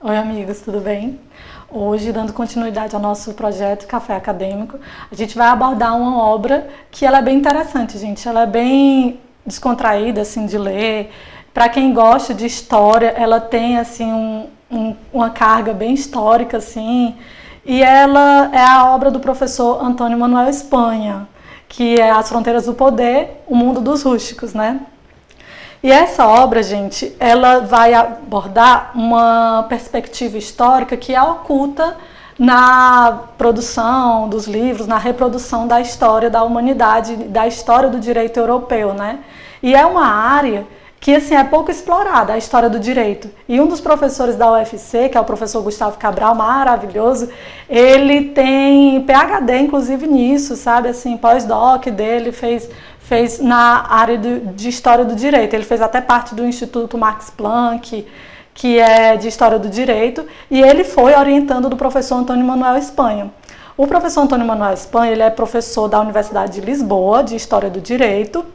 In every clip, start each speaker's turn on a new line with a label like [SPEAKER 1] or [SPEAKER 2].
[SPEAKER 1] Oi, amigos, tudo bem? Hoje, dando continuidade ao nosso projeto Café Acadêmico, a gente vai abordar uma obra que ela é bem interessante, gente. Ela é bem descontraída, assim, de ler. Para quem gosta de história, ela tem, assim, uma carga bem histórica, assim. E ela é a obra do professor Antônio Manuel Espanha, que é As Fronteiras do Poder, o Mundo dos Rústicos, né? E essa obra, gente, ela vai abordar uma perspectiva histórica que é oculta na produção dos livros, na reprodução da história da humanidade, da história do direito europeu, né? E é uma área que, assim, é pouco explorada, a história do direito. E um dos professores da UFC, que é o professor Gustavo Cabral, maravilhoso, ele tem PhD, inclusive, nisso, sabe? Assim, pós-doc dele, fez na área de História do Direito. Ele fez até parte do Instituto Max Planck, que é de História do Direito, e ele foi orientando do professor Antônio Manuel Espanha. O professor Antônio Manuel Espanha, ele é professor da Universidade de Lisboa, de História do Direito,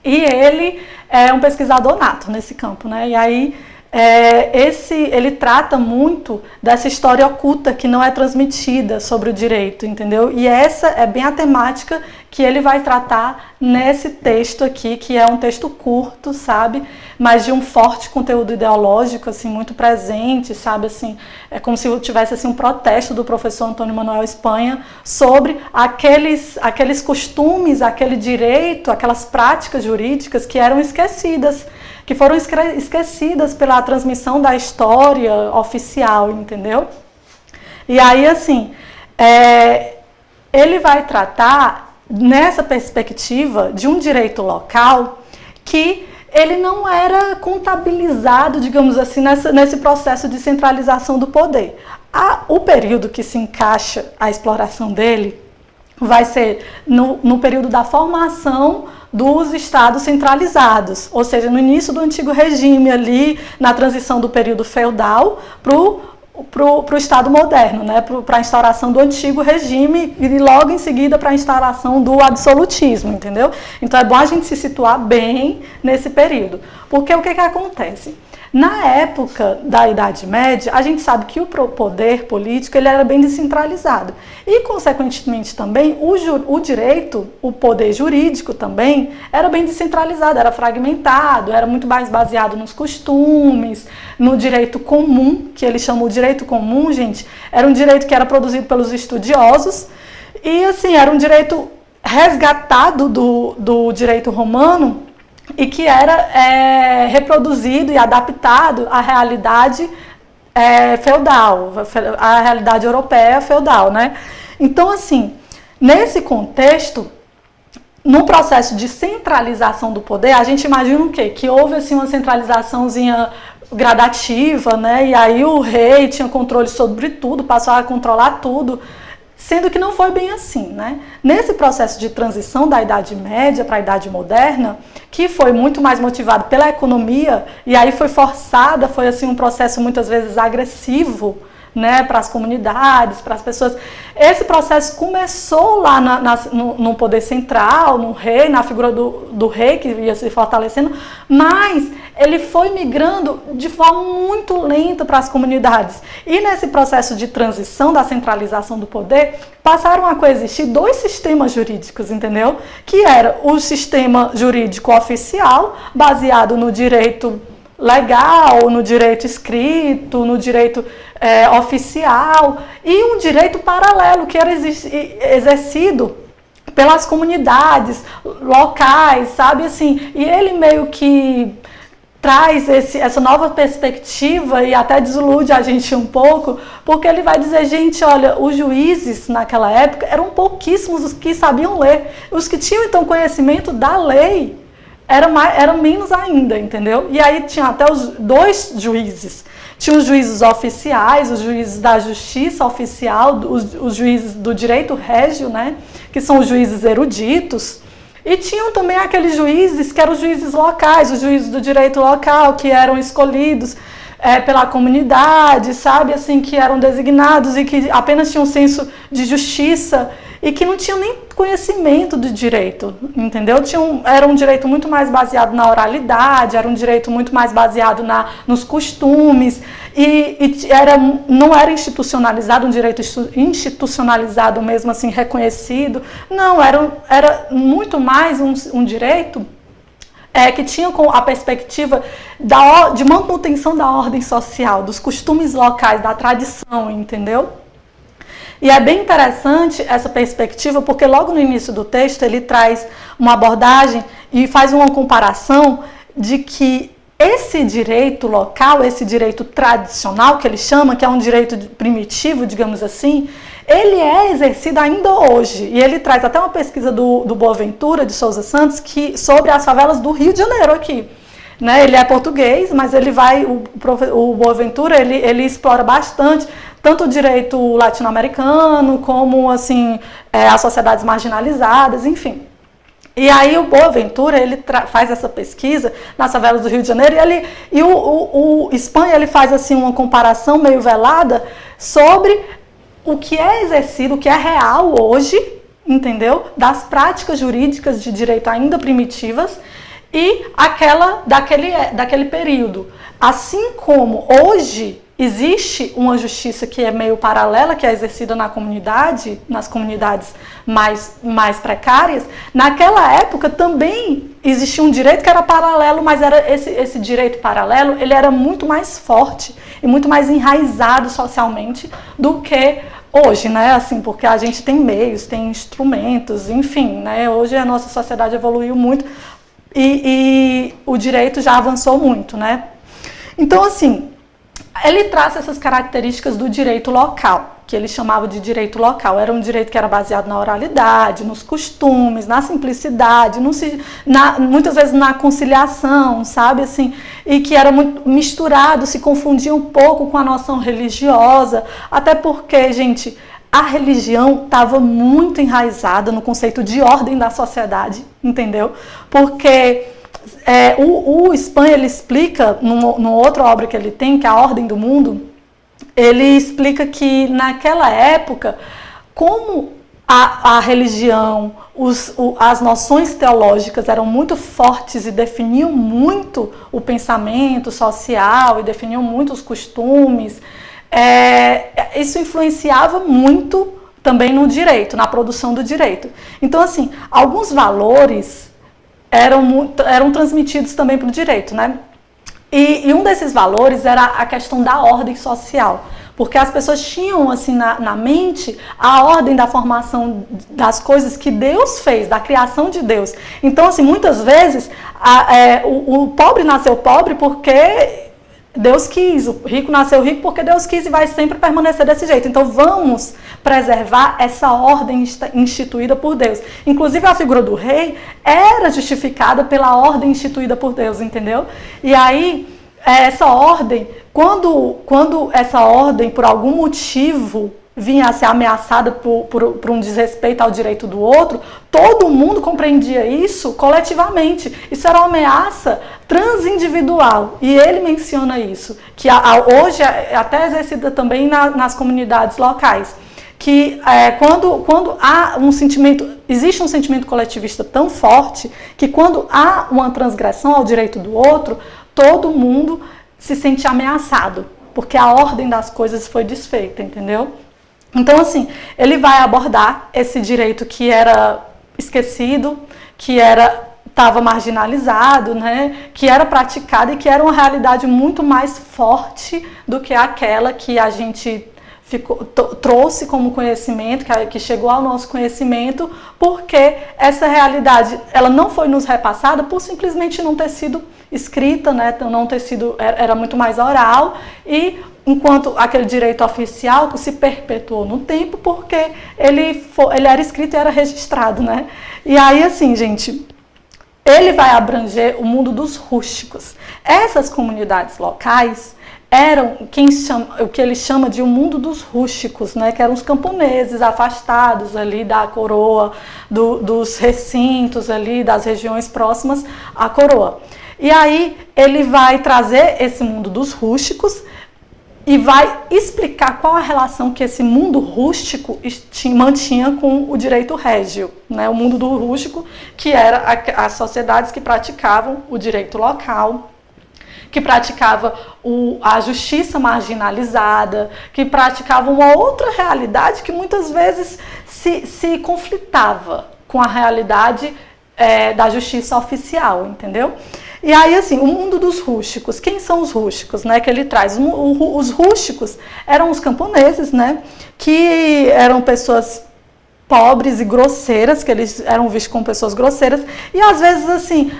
[SPEAKER 1] e ele é um pesquisador nato nesse campo, né? E aí ele trata muito dessa história oculta que não é transmitida sobre o direito, entendeu? E essa é bem a temática que ele vai tratar nesse texto aqui, que é um texto curto, sabe? Mas de um forte conteúdo ideológico, assim, muito presente, sabe? Assim, é como se tivesse assim, um protesto do professor Antônio Manuel Espanha sobre aqueles costumes, aquele direito, aquelas práticas jurídicas que eram esquecidas, que foram esquecidas pela transmissão da história oficial, entendeu? E aí, assim, ele vai tratar nessa perspectiva de um direito local que ele não era contabilizado, digamos assim, nesse processo de centralização do poder. O período que se encaixa a exploração dele vai ser no período da formação dos estados centralizados, ou seja, no início do antigo regime ali, na transição do período feudal para o Estado moderno, né? Para a instauração do antigo regime e logo em seguida para a instauração do absolutismo, entendeu? Então é bom a gente se situar bem nesse período, porque o que acontece? Na época da Idade Média, a gente sabe que o poder político ele era bem descentralizado e, consequentemente, também o direito, o poder jurídico também era bem descentralizado, era fragmentado, era muito mais baseado nos costumes, no direito comum, que eles chamam de direito comum, gente, era um direito que era produzido pelos estudiosos e, assim, era um direito resgatado do direito romano e que era reproduzido e adaptado à realidade feudal, à realidade europeia feudal, né? Então, assim, nesse contexto, no processo de centralização do poder, a gente imagina o quê? Que houve, assim, uma centralizaçãozinha gradativa, né? E aí o rei tinha controle sobre tudo, passou a controlar tudo, sendo que não foi bem assim, né? Nesse processo de transição da Idade Média para a Idade Moderna, que foi muito mais motivado pela economia, e aí foi forçada, foi assim um processo muitas vezes agressivo, né, para as comunidades, para as pessoas. Esse processo começou lá no poder central, no rei, na figura do rei que ia se fortalecendo, mas ele foi migrando de forma muito lenta para as comunidades. E nesse processo de transição da centralização do poder, passaram a coexistir dois sistemas jurídicos, entendeu? Que era o sistema jurídico oficial, baseado no direito legal, no direito escrito, no direito oficial, e um direito paralelo que era exercido pelas comunidades locais, sabe assim, e ele meio que traz essa nova perspectiva e até desilude a gente um pouco, porque ele vai dizer, gente, olha, os juízes naquela época eram pouquíssimos os que sabiam ler, os que tinham então conhecimento da lei eram menos ainda, entendeu? E aí tinha até os dois juízes. Tinha os juízes oficiais, os juízes da justiça oficial, os juízes do direito régio, né? Que são os juízes eruditos. E tinham também aqueles juízes que eram os juízes locais, os juízes do direito local, que eram escolhidos pela comunidade, sabe? Assim, que eram designados e que apenas tinham um senso de justiça e que não tinham nem conhecimento do direito, entendeu? Era um direito muito mais baseado na oralidade, era um direito muito mais baseado nos costumes, não era institucionalizado, um direito institucionalizado mesmo assim, reconhecido. Não, era muito mais um direito que tinha a perspectiva de manutenção da ordem social, dos costumes locais, da tradição, entendeu? E é bem interessante essa perspectiva, porque logo no início do texto ele traz uma abordagem e faz uma comparação de que esse direito local, esse direito tradicional que ele chama, que é um direito primitivo, digamos assim, ele é exercido ainda hoje. E ele traz até uma pesquisa do Boaventura de Souza Santos sobre as favelas do Rio de Janeiro aqui. Né? Ele é português, mas o Boaventura ele explora bastante tanto o direito latino-americano como assim, as sociedades marginalizadas, enfim. E aí o Boaventura ele faz essa pesquisa nas favelas do Rio de Janeiro e o Espanha ele faz assim uma comparação meio velada sobre o que é exercido, o que é real hoje, entendeu? Das práticas jurídicas de direito ainda primitivas e daquele período. Assim como hoje existe uma justiça que é meio paralela, que é exercida nas comunidades mais precárias, naquela época também existia um direito que era paralelo, mas era esse direito paralelo, ele era muito mais forte e muito mais enraizado socialmente do que hoje, né? Assim, porque a gente tem meios, tem instrumentos, enfim, né? Hoje a nossa sociedade evoluiu muito e o direito já avançou muito, né? Então, assim, ele traz essas características do direito local, que ele chamava de direito local. Era um direito que era baseado na oralidade, nos costumes, na simplicidade, muitas vezes na conciliação, sabe? Assim, e que era muito misturado, se confundia um pouco com a noção religiosa, até porque, gente, a religião estava muito enraizada no conceito de ordem da sociedade, entendeu? Porque o Espanha, ele explica, numa outra obra que ele tem, que é A Ordem do Mundo, ele explica que naquela época, como a religião, as noções teológicas eram muito fortes e definiam muito o pensamento social e definiam muito os costumes, isso influenciava muito também no direito, na produção do direito. Então, assim, alguns valores eram transmitidos também para o direito, né? E um desses valores era a questão da ordem social, porque as pessoas tinham assim na mente a ordem da formação das coisas que Deus fez, da criação de Deus. Então, assim, muitas vezes o pobre nasceu pobre porque Deus quis, o rico nasceu rico porque Deus quis e vai sempre permanecer desse jeito. Então vamos preservar essa ordem instituída por Deus. Inclusive a figura do rei era justificada pela ordem instituída por Deus, entendeu? E aí essa ordem, quando essa ordem por algum motivo vinha a ser ameaçada por um desrespeito ao direito do outro, todo mundo compreendia isso coletivamente. Isso era uma ameaça transindividual. E ele menciona isso, que hoje é até exercida também nas comunidades locais. Que quando há existe um sentimento coletivista tão forte, que quando há uma transgressão ao direito do outro, todo mundo se sente ameaçado, porque a ordem das coisas foi desfeita, entendeu? Então, assim, ele vai abordar esse direito que era esquecido, que estava marginalizado, né, que era praticado e que era uma realidade muito mais forte do que aquela que a gente trouxe como conhecimento, que chegou ao nosso conhecimento, porque essa realidade ela não foi nos repassada por simplesmente não ter sido escrita, né, não ter sido, era muito mais oral, e enquanto aquele direito oficial se perpetuou no tempo, porque ele era escrito e era registrado, né? E aí, assim, gente, ele vai abranger o mundo dos rústicos. Essas comunidades locais eram o que ele chama de o mundo dos rústicos, né? Que eram os camponeses afastados ali da coroa, dos recintos ali, das regiões próximas à coroa. E aí ele vai trazer esse mundo dos rústicos e vai explicar qual a relação que esse mundo rústico mantinha com o direito régio, né? O mundo do rústico, que era as sociedades que praticavam o direito local, que praticava a justiça marginalizada, que praticava uma outra realidade que muitas vezes se conflitava com a realidade da justiça oficial, entendeu? E aí, assim, o mundo dos rústicos. Quem são os rústicos, né, que ele traz? Os rústicos eram os camponeses, né, que eram pessoas pobres e grosseiras, que eles eram vistos como pessoas grosseiras, e às vezes assim,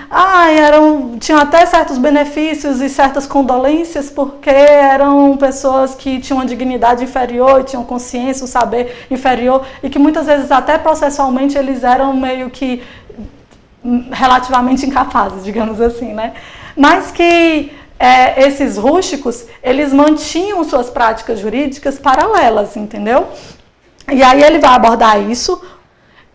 [SPEAKER 1] tinham até certos benefícios e certas condolências, porque eram pessoas que tinham uma dignidade inferior, tinham consciência, um saber inferior, e que muitas vezes até processualmente eles eram meio que relativamente incapazes, digamos assim, né? Mas que esses rústicos, eles mantinham suas práticas jurídicas paralelas, entendeu? E aí ele vai abordar isso.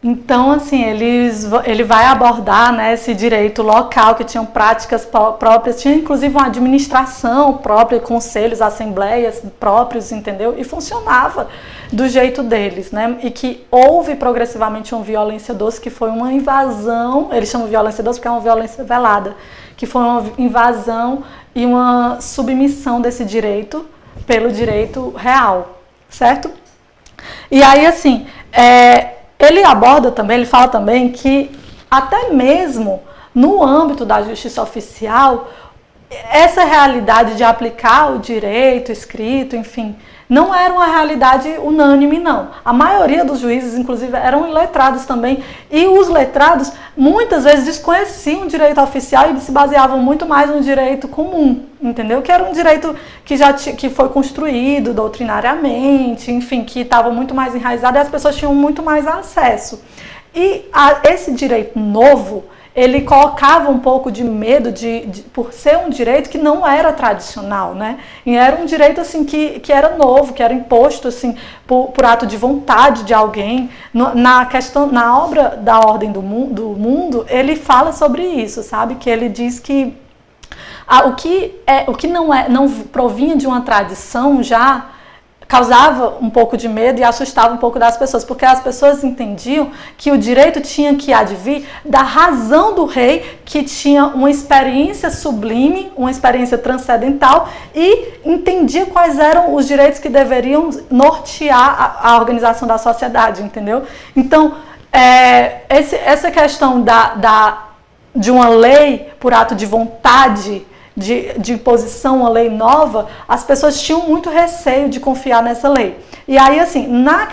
[SPEAKER 1] Então, assim, ele vai abordar, né, esse direito local, que tinham práticas próprias, tinha inclusive uma administração própria, conselhos, assembleias próprios, entendeu? E funcionava do jeito deles, né? E que houve progressivamente uma violência doce, que foi uma invasão, eles chamam de violência doce porque é uma violência velada, que foi uma invasão e uma submissão desse direito pelo direito real, certo? E aí, assim, ele aborda também, ele fala também que até mesmo no âmbito da justiça oficial, essa realidade de aplicar o direito escrito, enfim, não era uma realidade unânime, não. A maioria dos juízes, inclusive, eram iletrados também, e os letrados muitas vezes desconheciam o direito oficial e se baseavam muito mais no direito comum, entendeu? Que era um direito que foi construído doutrinariamente, enfim, que estava muito mais enraizado e as pessoas tinham muito mais acesso. E esse direito novo, ele colocava um pouco de medo por ser um direito que não era tradicional, né? E era um direito assim que era novo, que era imposto assim por ato de vontade de alguém. Na obra da Ordem do Mundo, ele fala sobre isso, sabe? Que ele diz que o que não provinha de uma tradição já causava um pouco de medo e assustava um pouco das pessoas, porque as pessoas entendiam que o direito tinha que advir da razão do rei, que tinha uma experiência sublime, uma experiência transcendental, e entendia quais eram os direitos que deveriam nortear a organização da sociedade, entendeu? Então, essa questão de uma lei por ato de vontade, de imposição, uma lei nova, as pessoas tinham muito receio de confiar nessa lei. E aí, assim, na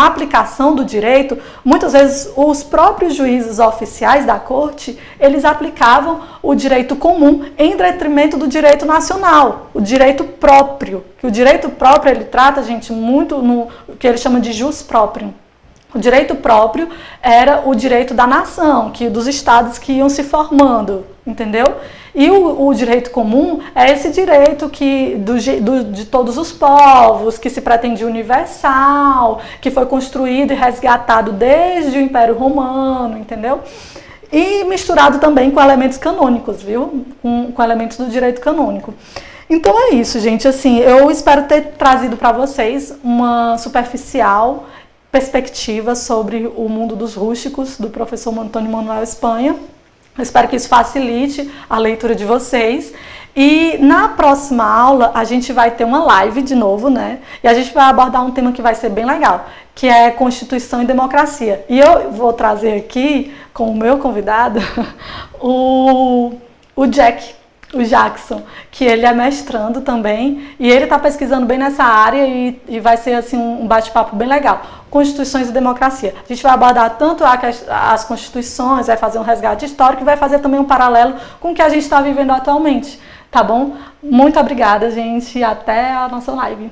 [SPEAKER 1] aplicação do direito, muitas vezes os próprios juízes oficiais da corte, eles aplicavam o direito comum em detrimento do direito nacional, o direito próprio. Que o direito próprio, ele trata, gente, muito no que ele chama de jus proprium. O direito próprio era o direito da nação, dos estados que iam se formando, entendeu? E o direito comum é esse direito de todos os povos, que se pretende universal, que foi construído e resgatado desde o Império Romano, entendeu? E misturado também com elementos canônicos, viu? Com elementos do direito canônico. Então é isso, gente. Assim, eu espero ter trazido para vocês uma superficial perspectiva sobre o mundo dos rústicos, do professor Antônio Manuel Espanha. Eu espero que isso facilite a leitura de vocês. E na próxima aula a gente vai ter uma live de novo, né? E a gente vai abordar um tema que vai ser bem legal, que é Constituição e Democracia. E eu vou trazer aqui, como meu convidado, o Jackson, que ele é mestrando também, e ele está pesquisando bem nessa área e vai ser assim um bate-papo bem legal. Constituições e democracia. A gente vai abordar tanto as constituições, vai fazer um resgate histórico e vai fazer também um paralelo com o que a gente está vivendo atualmente, tá bom? Muito obrigada, gente, e até a nossa live.